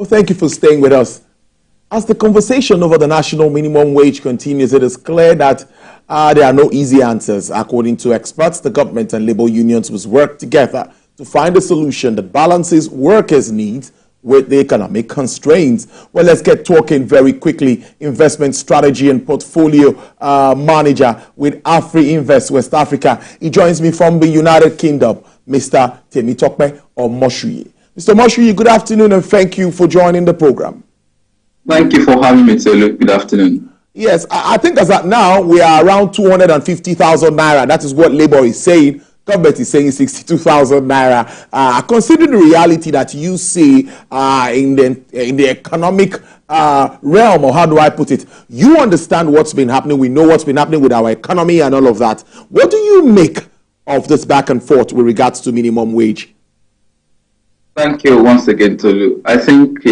thank you for staying with us. As the conversation over the national minimum wage continues, it is clear that there are no easy answers. According to experts, the government and labor unions must work together to find a solution that balances workers' needs with the economic constraints. Well, let's get talking very quickly. Investment strategy and portfolio manager with Afri Invest West Africa. He joins me from the United Kingdom, Mr. Temitokpe Omoshuyi. Mr. Omoshuyi, good afternoon and thank you for joining the program. Thank you for having me, Taylor. Good afternoon. Yes, I think as at now, we are around 250,000 naira. That is what Labour is saying. Government is saying 62,000 naira. Considering the reality that you see in the economic realm, or how do I put it, you understand what's been happening. We know what's been happening with our economy and all of that. What do you make of this back and forth with regards to minimum wage? Thank you once again, Tolu. I think,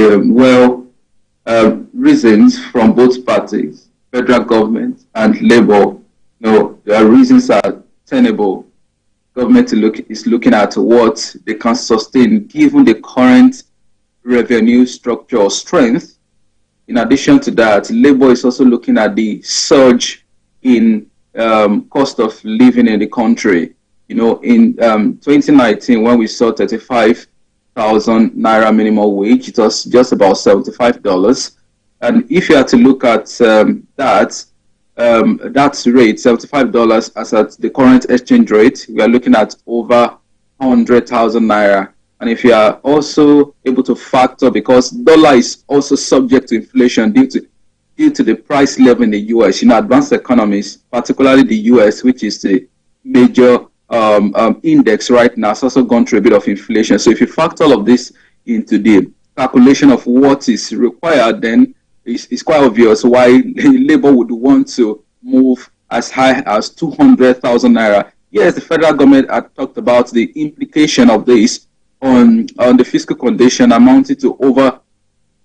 reasons from both parties, federal government and Labour, their reasons are tenable. Government is looking at what they can sustain given the current revenue structure or strength. In addition to that, Labour is also looking at the surge in cost of living in the country. In 2019, when we saw 35,000 naira minimum wage, it was just about $75. And if you had to look at that rate, $75 as at the current exchange rate, we are looking at over 100,000 naira. And if you are also able to factor, because dollar is also subject to inflation due to the price level in the US, advanced economies, particularly the US, which is the major index right now, has also gone through a bit of inflation. So if you factor all of this into the calculation of what is required, then it's quite obvious why Labour would want to move as high as 200,000 naira. Yes, the federal government had talked about the implication of this on the fiscal condition amounting to over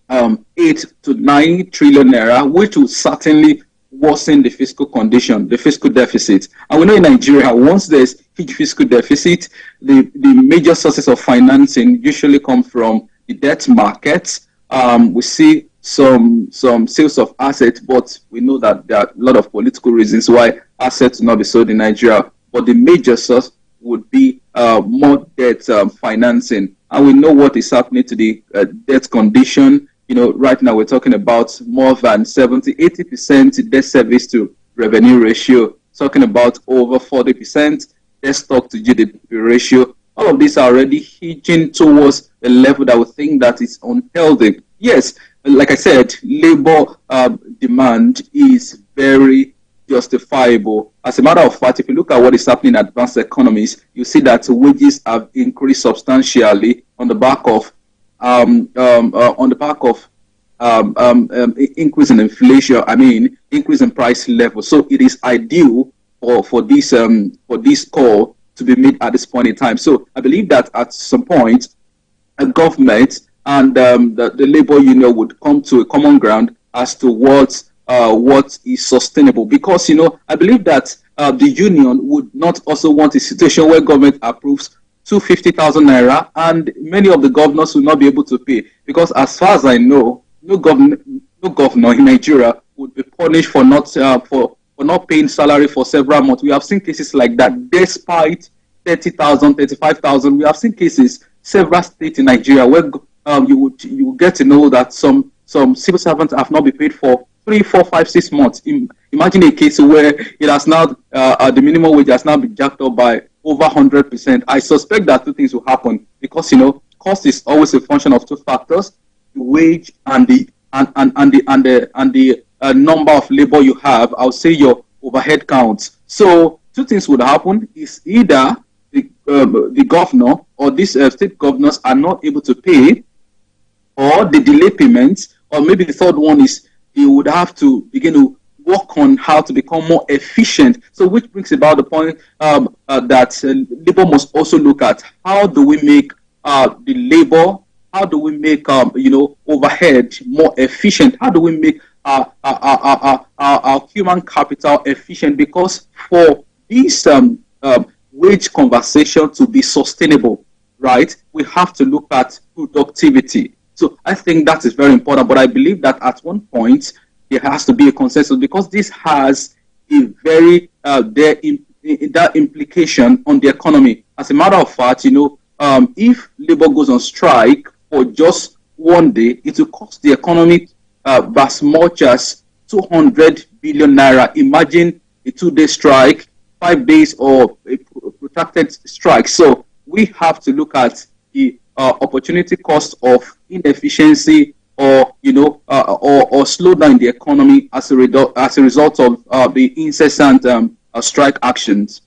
8 to 9 trillion naira, which will certainly worsen the fiscal condition, the fiscal deficit. And we know in Nigeria, once there's huge fiscal deficit, the major sources of financing usually come from the debt markets. We see some sales of assets, but we know that there are a lot of political reasons why assets will not be sold in Nigeria. But the major source would be more debt financing. And we know what is happening to the debt condition. Right now we're talking about more than 70-80% debt service to revenue ratio, talking about over 40% debt stock to GDP ratio. All of these are already hitching towards a level that we think that is unhealthy. Yes, like I said, labor demand is very justifiable. As a matter of fact, if you look at what is happening in advanced economies, you see that wages have increased substantially on the back of increase in inflation. Increase in price level. So it is ideal for this call to be made at this point in time. So I believe that at some point, a government and the labor union would come to a common ground as to what is sustainable. Because I believe that the union would not also want a situation where government approves 250,000 naira and many of the governors will not be able to pay, because as far as I know, no governor in Nigeria would be punished for not paying salary for several months. We have seen cases like that. Despite 30,000, 35,000, we have seen cases several states in Nigeria where you will get to know that some civil servants have not been paid for 3, 4, 5, 6 months. Imagine a case where it has now the minimum wage has now been jacked up by over 100%. I suspect that two things will happen because cost is always a function of two factors: the wage and the number of labor you have. I'll say your overhead counts. So two things would happen: is either the governor or these state governors are not able to pay, or they delay payments, or maybe the third one is they would have to begin to work on how to become more efficient. So which brings about the point that labor must also look at how do we make the labor, how do we make overhead more efficient, how do we make our human capital efficient, because for this wage conversation to be sustainable, right, we have to look at productivity. So I think that is very important. But I believe that at one point there has to be a consensus, because this has a very that implication on the economy. As a matter of fact, if labor goes on strike for just one day, it will cost the economy as much as 200 billion naira. Imagine a 2-day strike, 5 days, or a protracted strike. So we have to look at the opportunity cost of inefficiency, or or slowdown in the economy as a result of the incessant strike actions.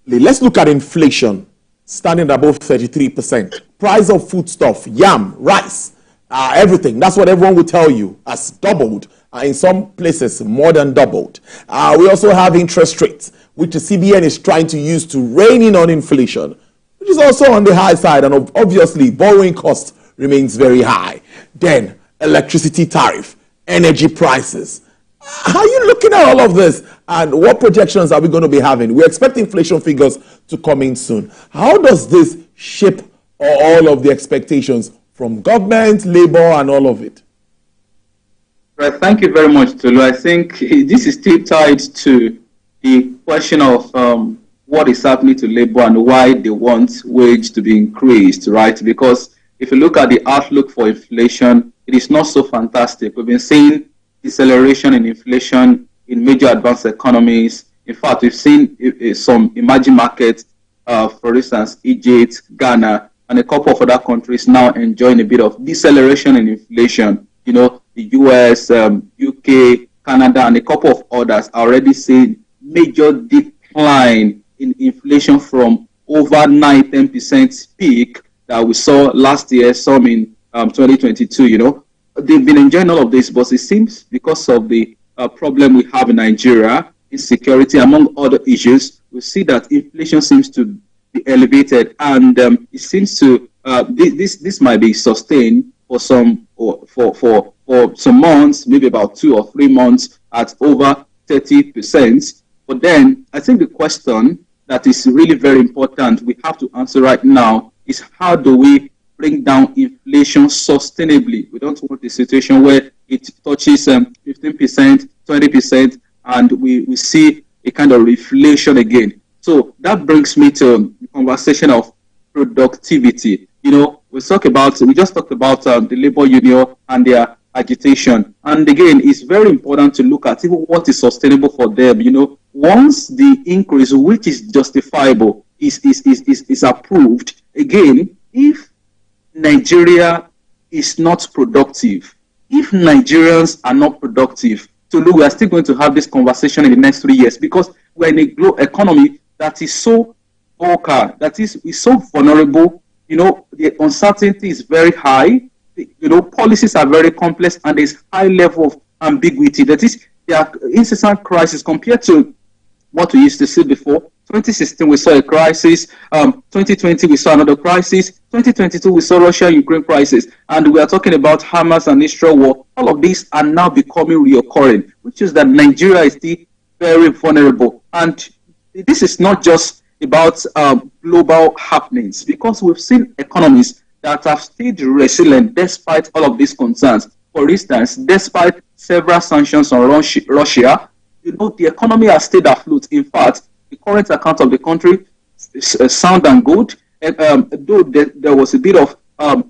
Let's look at inflation, standing above 33%. Price of foodstuff, yam, rice, everything. That's what everyone will tell you has doubled. In some places, more than doubled. We also have interest rates, which the CBN is trying to use to rein in on inflation, which is also on the high side. And obviously, borrowing costs remains very high. Then, electricity tariff, energy prices. How are you looking at all of this? And what projections are we going to be having? We expect inflation figures to come in soon. How does this shape all of the expectations from government, labor, and all of it? Right. Thank you very much, Tolu. I think this is still tied to the question of what is happening to labor and why they want wage to be increased, right? Because if you look at the outlook for inflation, it is not so fantastic. We've been seeing deceleration in inflation in major advanced economies. In fact, we've seen some emerging markets, for instance, Egypt, Ghana, and a couple of other countries now enjoying a bit of deceleration in inflation. The US, UK, Canada, and a couple of others are already seeing major decline in inflation from over 9-10% peak that we saw last year, some in 2022. They've been enjoying all of this, but it seems because of the problem we have in Nigeria, insecurity, among other issues, we see that inflation seems to be elevated, and it seems to this might be sustained for some months, maybe about 2 or 3 months at over 30%. But then I think the question that is really very important we have to answer right now is, how do we bring down inflation sustainably? We don't want a situation where it touches 15%, 20%, and we see a kind of reflation again. So that brings me to the conversation of productivity. We just talked about the labor union and their agitation. And again, it's very important to look at even what is sustainable for them. Once the increase, which is justifiable, is approved, again, if Nigeria is not productive, if Nigerians are not productive, we are still going to have this conversation in the next 3 years, because we're in a global economy that is so volatile, that is so vulnerable. The uncertainty is very high. Policies are very complex, and there's high level of ambiguity. That is, there are incessant crises compared to what we used to see before. 2016, we saw a crisis. 2020, we saw another crisis. 2022, we saw Russia-Ukraine crisis. And we are talking about Hamas and Israel war. All of these are now becoming reoccurring, which is that Nigeria is still very vulnerable. And this is not just about global happenings, because we've seen economies that have stayed resilient despite all of these concerns. For instance, despite several sanctions on Russia, the economy has stayed afloat. In fact, the current account of the country is sound and good. Though there was a bit of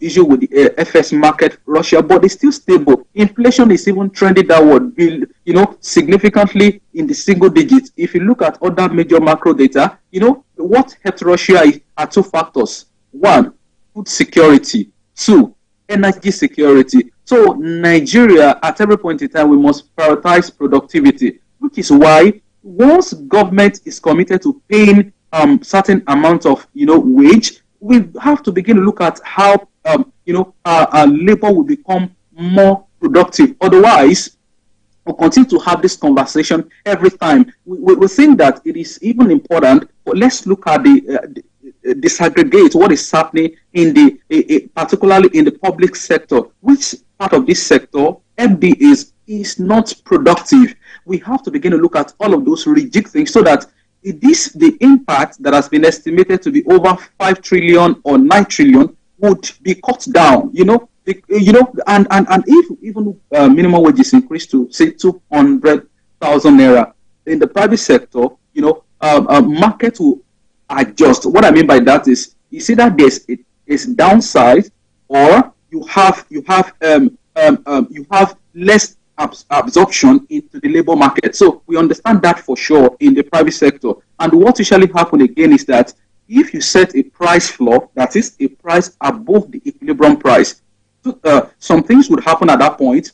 issue with the FS market, Russia, but it's still stable. Inflation is even trending downward, significantly in the single digits. If you look at other major macro data, what helped Russia are 2 factors. 1, food security. 2, energy security. So Nigeria, at every point in time, we must prioritize productivity, which is why once government is committed to paying certain amount of wage, we have to begin to look at how our labor will become more productive. Otherwise, we'll continue to have this conversation every time. We think that it is even important, but let's look at the disaggregate what is happening in particularly in the public sector. Which part of this sector MD is not productive? We have to begin to look at all of those rigid things, so that the impact that has been estimated to be over 5 trillion or 9 trillion would be cut down, and if even minimum wage is increased to say 200,000 naira in the private sector, market will adjust. What I mean by that is, you see that there's downside, or you have less absorption into the labor market. So we understand that for sure in the private sector. And what usually happens again is that if you set a price floor, that is a price above the equilibrium price, some things would happen at that point.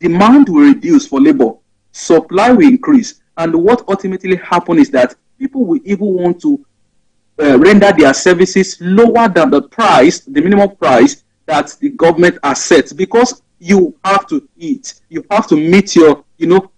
Demand will reduce for labor, supply will increase, and what ultimately happens is that people will even want to render their services lower than the price, the minimum price that the government has set, because you have to eat, you have to meet your,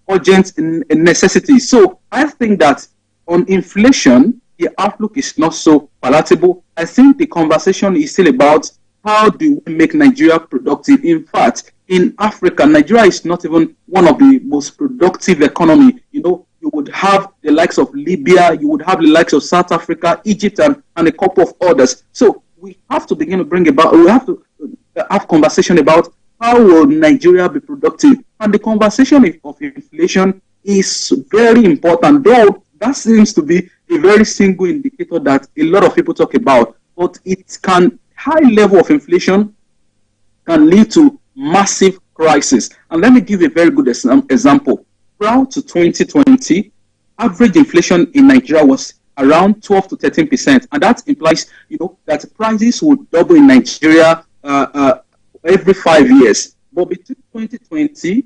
urgent necessities. So I think that on inflation, the outlook is not so palatable. I think the conversation is still about how do we make Nigeria productive. In fact, in Africa, Nigeria is not even one of the most productive economy. You would have the likes of Libya, you would have the likes of South Africa, Egypt, and a couple of others. So we have to begin to we have to have conversation about how will Nigeria be productive. And the conversation of inflation is very important, though that seems to be a very single indicator that a lot of people talk about. But high level of inflation can lead to massive crisis. And let me give a very good example. Prior to 2020, average inflation in Nigeria was around 12 to 13%. And that implies, that prices would double in Nigeria every 5 years. But between 2020,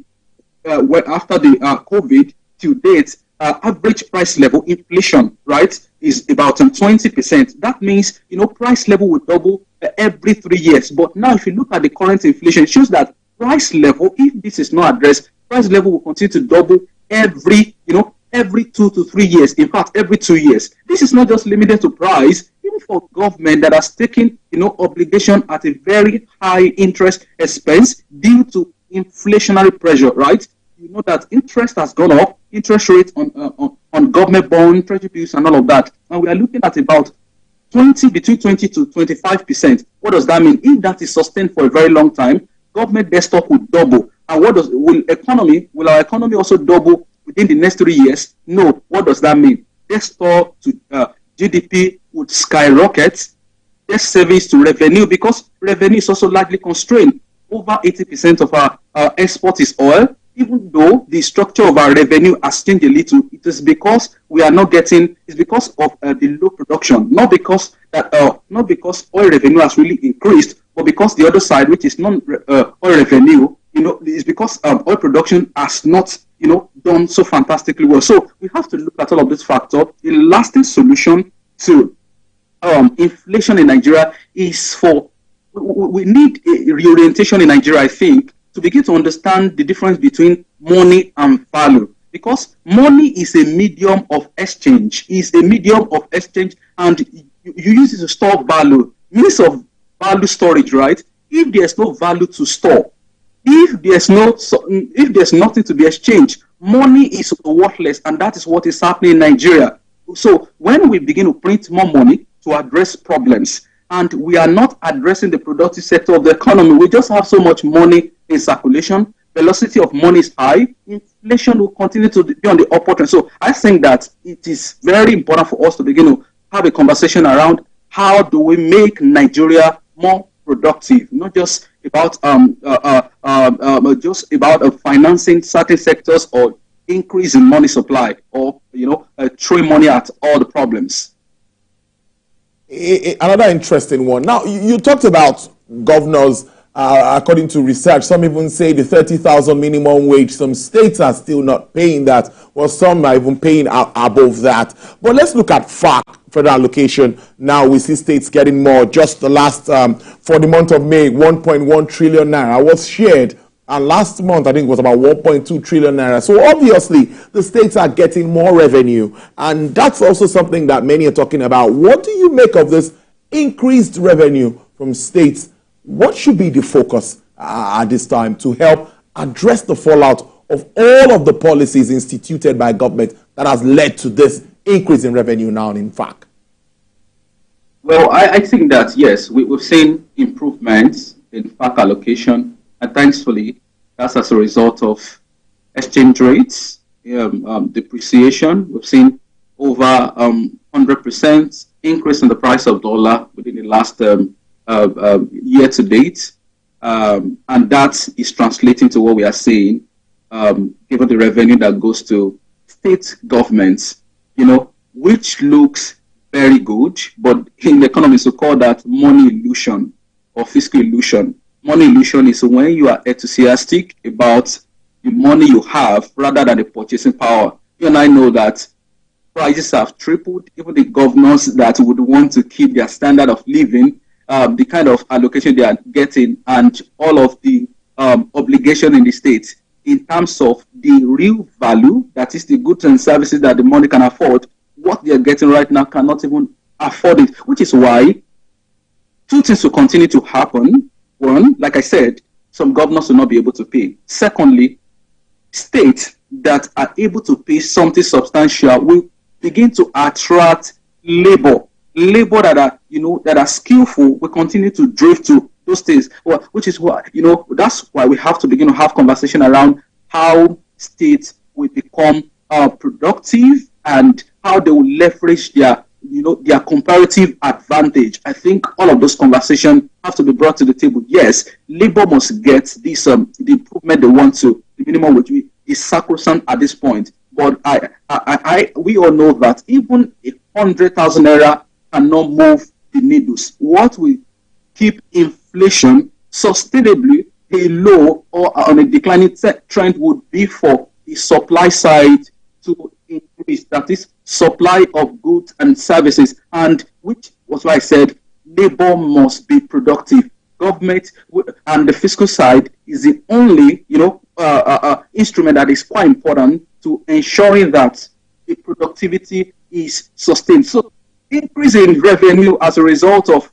after the COVID, to date, average price level inflation, right, is about 20%. That means, price level will double every 3 years. But now, if you look at the current inflation, it shows that price level, if this is not addressed, price level will continue to double every 2 to 3 years. In fact, every 2 years. This is not just limited to price, even for government that has taken, obligation at a very high interest expense due to inflationary pressure, right? You know that interest has gone up, interest rates on government bond, treasury bills, and all of that. And we are looking at about between 20 to 25%. What does that mean? If that is sustained for a very long time, government debt stock will double. And will our economy also double within the next 3 years? No. What does that mean? Debt stock to GDP would skyrocket. Debt service to revenue, because revenue is also largely constrained. Over 80% of our export is oil. Even though the structure of our revenue has changed a little, it is because it's because of the low production, not because oil revenue has really increased, but because the other side, which is non-oil revenue, is because oil production has not, done so fantastically well. So we have to look at all of these factors. The lasting solution to inflation in Nigeria is we need a reorientation in Nigeria, I think, to begin to understand the difference between money and value. Because money is a medium of exchange, and you use it to store value. Means of value storage, right? If there's no value to store, if there's nothing to be exchanged, money is worthless, and that is what is happening in Nigeria. So when we begin to print more money to address problems, and we are not addressing the productive sector of the economy, we just have so much money in circulation, velocity of money is high, inflation will continue to be on the upward trend. So I think that it is very important for us to begin to have a conversation around how do we make Nigeria more productive, not just about financing certain sectors or increase in money supply, or throwing money at all the problems. Another interesting one. Now, you talked about governors. According to research, some even say the 30,000 minimum wage. Some states are still not paying that, while some are even paying above that. But let's look at FAC, federal allocation. Now we see states getting more. Just the last, for the month of May, 1.1 trillion naira was shared. And last month, I think it was about 1.2 trillion naira. So obviously, the states are getting more revenue. And that's also something that many are talking about. What do you make of this increased revenue from states? What should be the focus at this time to help address the fallout of all of the policies instituted by government that has led to this increase in revenue now in fact? Well, I think that yes, we've seen improvements in FAC allocation, and thankfully, that's as a result of exchange rates, depreciation. We've seen over 100% increase in the price of dollar within the last year to date, and that is translating to what we are seeing, given the revenue that goes to state governments, which looks very good, but in the economics we call that money illusion or fiscal illusion. Money illusion is when you are enthusiastic about the money you have rather than the purchasing power. You and I know that prices have tripled. Even the governors that would want to keep their standard of living, the kind of allocation they are getting, and all of the obligation in the state in terms of the real value, that is the goods and services that the money can afford, what they are getting right now cannot even afford it, which is why two things will continue to happen. One, like I said, some governors will not be able to pay. Secondly, states that are able to pay something substantial will begin to attract labor that are that are skillful will continue to drift to those states, which is why that's why we have to begin to have conversation around how states will become productive and how they will leverage their their comparative advantage. I think all of those conversations have to be brought to the table. Yes, labor must get this the improvement they want to. The minimum wage is sacrosanct at this point. But we all know that even 100,000 naira cannot move the needles. What will keep inflation sustainably low or on a declining trend would be for the supply side to increase. That is supply of goods and services, and which was why I said labor must be productive. Government and the fiscal side is the only instrument that is quite important to ensuring that the productivity is sustained. So increase in revenue as a result of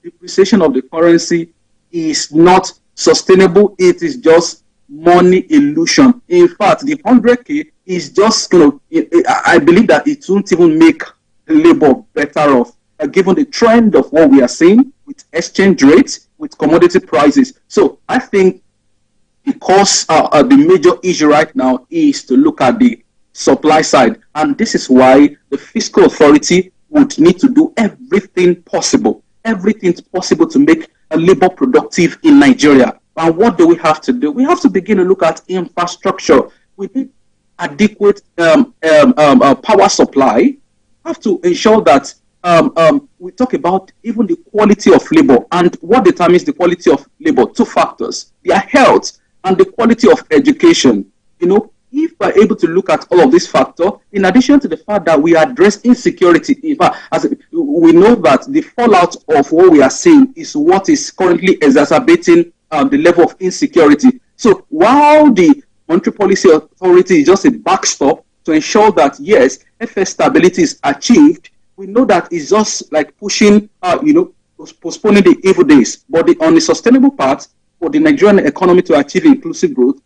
depreciation of the currency is not sustainable. It is just money illusion. In fact, the 100K is just, I believe that it won't even make labor better off, given the trend of what we are seeing with exchange rates, with commodity prices. So I think because the major issue right now is to look at the supply side, and this is why the fiscal authority would need to do everything possible to make a labor productive in Nigeria. And what do we have to do? We have to begin to look at infrastructure. We need adequate power supply. We have to ensure that we talk about even the quality of labor. And what determines the quality of labor? Two factors: their health and the quality of education. If we're able to look at all of these factors, in addition to the fact that we address insecurity, in fact, we know that the fallout of what we are seeing is what is currently exacerbating the level of insecurity. So while the Monetary Policy Authority is just a backstop to ensure that, yes, FS stability is achieved, we know that it's just like pushing, postponing the evil days. But on the sustainable part, for the Nigerian economy to achieve inclusive growth,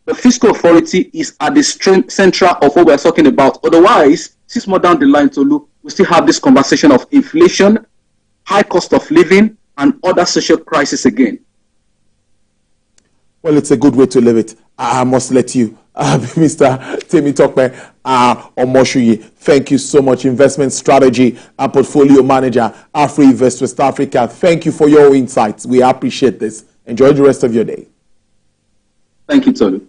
the fiscal authority is at the center of what we're talking about. Otherwise, 6 months down the line, Tolu, we still have this conversation of inflation, high cost of living, and other social crises again. Well, it's a good way to live it. I must let you, Mr. Temitope Omoshuyi. Thank you so much. Investment strategy and portfolio manager, AfriVest West Africa. Thank you for your insights. We appreciate this. Enjoy the rest of your day. Thank you, Tolu.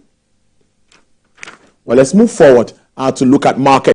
Well, let's move forward to look at market